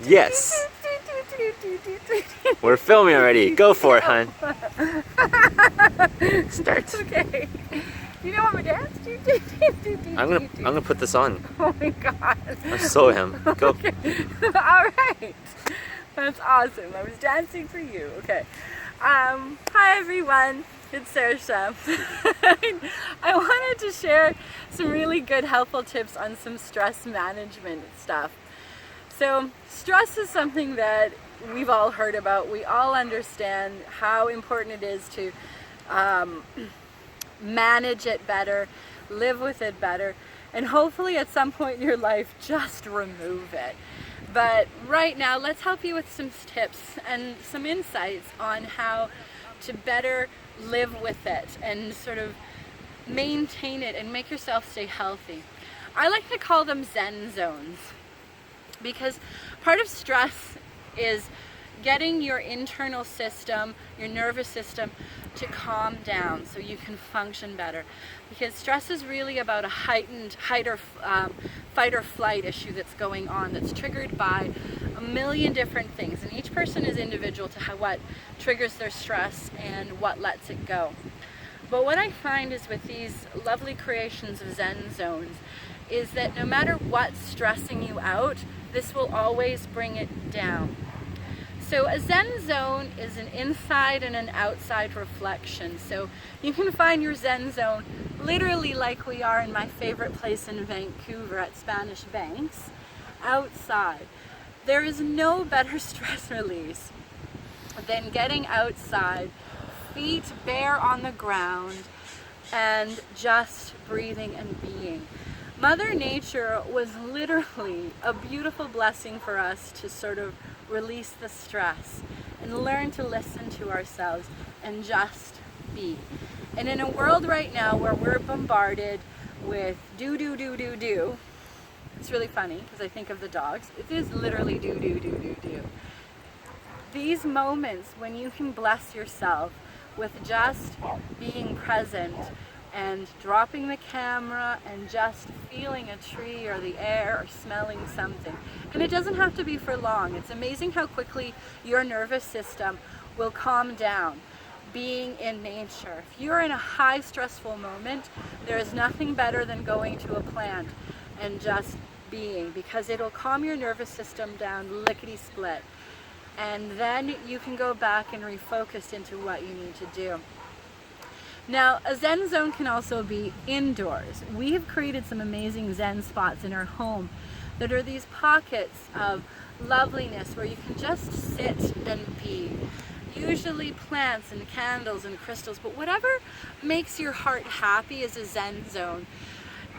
Yes. We're filming already. Go for it, hon. Start. Okay. You know what my dance? I'm gonna put this on. Oh my god. I'll show him. Go. Okay. Alright. That's awesome. I was dancing for you. Okay. Hi everyone. It's Saoirse. I wanted to share some really good helpful tips on some stress management stuff. So stress is something that we've all heard about. We all understand how important it is to manage it better, live with it better, and hopefully at some point in your life just remove it. But right now, let's help you with some tips and some insights on how to better live with it and sort of maintain it and make yourself stay healthy. I like to call them Zen zones, because part of stress is getting your internal system, your nervous system, to calm down so you can function better. Because stress is really about a heightened fight or flight issue that's going on, that's triggered by a million different things. And each person is individual to what triggers their stress and what lets it go. But what I find is with these lovely creations of Zen zones is that no matter what's stressing you out, this will always bring it down. So a Zen zone is an inside and an outside reflection. So you can find your Zen zone literally like we are in my favorite place in Vancouver at Spanish Banks, outside. There is no better stress release than getting outside, feet bare on the ground, and just breathing and being. Mother Nature was literally a beautiful blessing for us to sort of release the stress and learn to listen to ourselves and just be. And in a world right now where we're bombarded with do, it's really funny because I think of the dogs. It is literally do. These moments when you can bless yourself with just being present and dropping the camera and just feeling a tree or the air or smelling something. And it doesn't have to be for long. It's amazing how quickly your nervous system will calm down being in nature. If you're in a high stressful moment, there is nothing better than going to a plant and just being, because it'll calm your nervous system down lickety-split. And then you can go back and refocus into what you need to do. Now, a Zen zone can also be indoors. We have created some amazing Zen spots in our home that are these pockets of loveliness where you can just sit and be. Usually plants and candles and crystals, but whatever makes your heart happy is a Zen zone.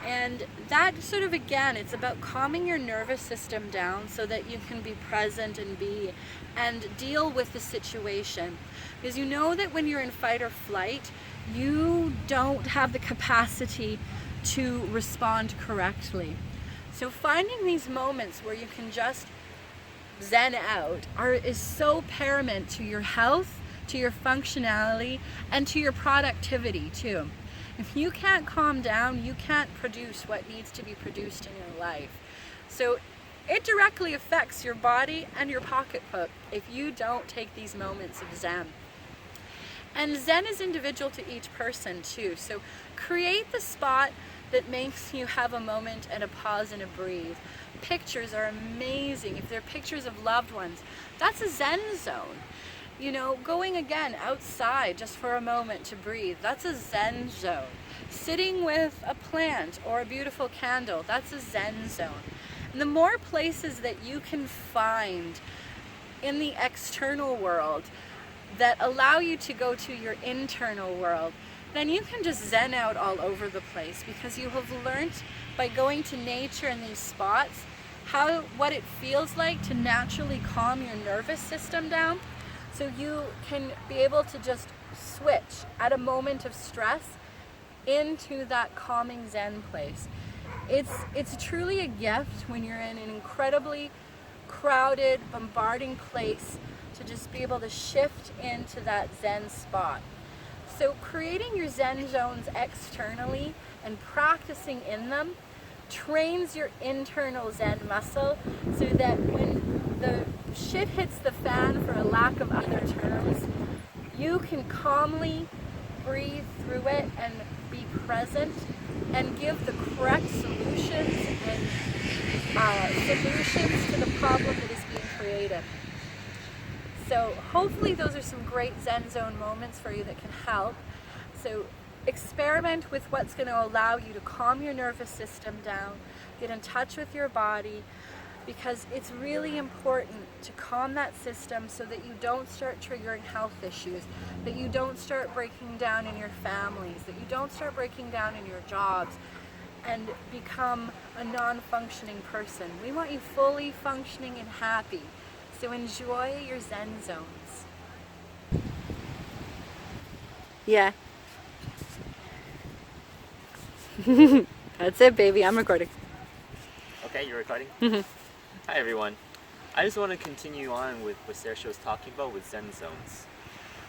And that sort of, again, it's about calming your nervous system down so that you can be present and be and deal with the situation. Because you know that when you're in fight or flight, you don't have the capacity to respond correctly. So finding these moments where you can just zen out is so paramount to your health, to your functionality, and to your productivity too. If you can't calm down, you can't produce what needs to be produced in your life. So it directly affects your body and your pocketbook if you don't take these moments of Zen. And Zen is individual to each person too. So create the spot that makes you have a moment and a pause and a breathe. Pictures are amazing. If they're pictures of loved ones, that's a Zen zone. You know, going again outside just for a moment to breathe, that's a Zen zone. Sitting with a plant or a beautiful candle, that's a Zen zone. And the more places that you can find in the external world that allow you to go to your internal world, then you can just zen out all over the place, because you have learned by going to nature in these spots what it feels like to naturally calm your nervous system down, so you can be able to just switch at a moment of stress into that calming Zen place. It's truly a gift when you're in an incredibly crowded, bombarding place to just be able to shift into that Zen spot. So creating your Zen zones externally and practicing in them trains your internal Zen muscle so that when the shit hits the fan, for a lack of other terms, you can calmly breathe through it and be present and give the correct solutions and solutions to the problem that is being created. So hopefully those are some great Zen zone moments for you that can help. So experiment with what's going to allow you to calm your nervous system down, get in touch with your body, because it's really important to calm that system so that you don't start triggering health issues, that you don't start breaking down in your families, that you don't start breaking down in your jobs and become a non-functioning person. We want you fully functioning and happy. So enjoy your Zen zones. Yeah. That's it, baby. I'm recording. Okay, you're recording? Mm-hmm. Hi everyone. I just want to continue on with what Saoirse was talking about with Zen zones.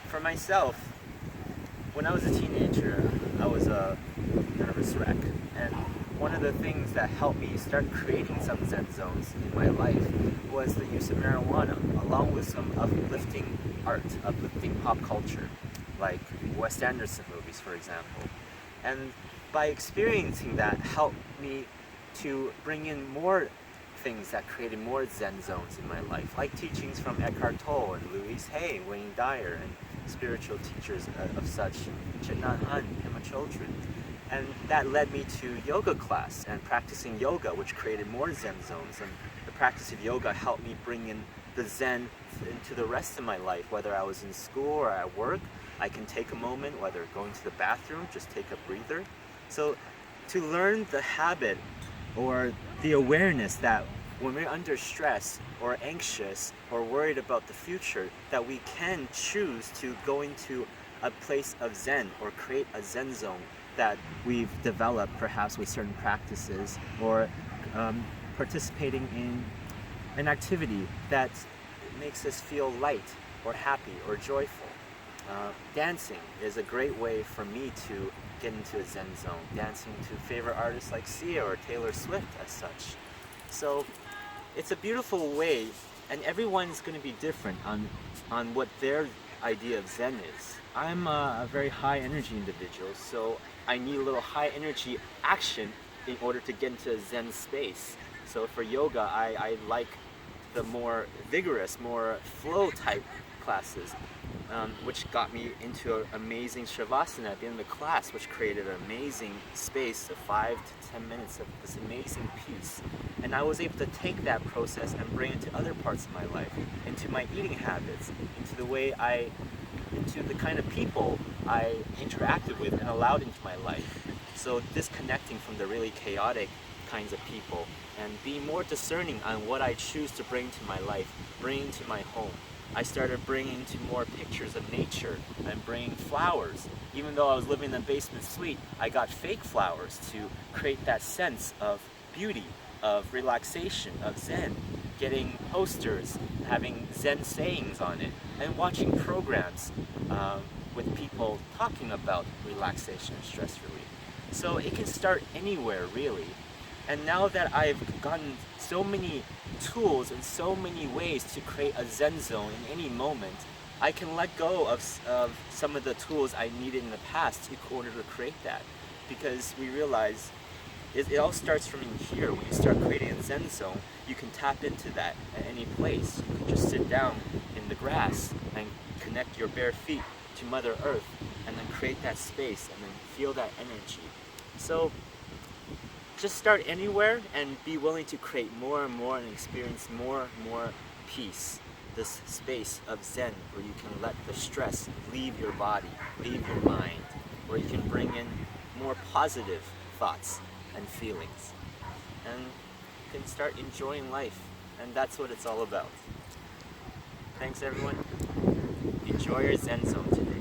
For myself, when I was a teenager, I was a nervous wreck. And one of the things that helped me start creating some Zen zones in my life was the use of marijuana, along with some uplifting art, uplifting pop culture, like Wes Anderson movies, for example. And by experiencing that helped me to bring in more things that created more Zen zones in my life, like teachings from Eckhart Tolle and Louise Hay, Wayne Dyer, and spiritual teachers of such, Thich Nhat Hanh, Pema Chodron. And that led me to yoga class and practicing yoga, which created more Zen zones. And the practice of yoga helped me bring in the Zen into the rest of my life, whether I was in school or at work. I can take a moment, whether going to the bathroom, just take a breather. So to learn the habit or the awareness that when we're under stress or anxious or worried about the future, that we can choose to go into a place of Zen or create a Zen zone that we've developed perhaps with certain practices, or participating in an activity that makes us feel light or happy or joyful. Dancing is a great way for me to get into a Zen zone, dancing to favorite artists like Sia or Taylor Swift as such. So it's a beautiful way, and everyone's going to be different on what their idea of Zen is. I'm a very high energy individual, so I need a little high energy action in order to get into a Zen space. So for yoga, I like the more vigorous, more flow type classes, which got me into an amazing Shavasana at the end of the class, which created an amazing space of 5 to 10 minutes of this amazing peace. And I was able to take that process and bring it to other parts of my life, into my eating habits, into the way into the kind of people I interacted with and allowed into my life. So disconnecting from the really chaotic kinds of people and being more discerning on what I choose to bring to my life, bring to my home. I started bringing to more pictures of nature and bringing flowers. Even though I was living in a basement suite, I got fake flowers to create that sense of beauty, of relaxation, of Zen. Getting posters, having Zen sayings on it, and watching programs with people talking about relaxation and stress relief. So it can start anywhere, really. And now that I've gotten so many tools and so many ways to create a Zen zone in any moment, I can let go of some of the tools I needed in the past in order to create that. Because we realize it all starts from in here. When you start creating a Zen zone, you can tap into that at any place. You can just sit down in the grass and connect your bare feet to Mother Earth, and then create that space and then feel that energy. So just start anywhere and be willing to create more and more and experience more and more peace. This space of Zen where you can let the stress leave your body, leave your mind, where you can bring in more positive thoughts and feelings. And you can start enjoying life. And that's what it's all about. Thanks everyone. Enjoy your Zen zone today.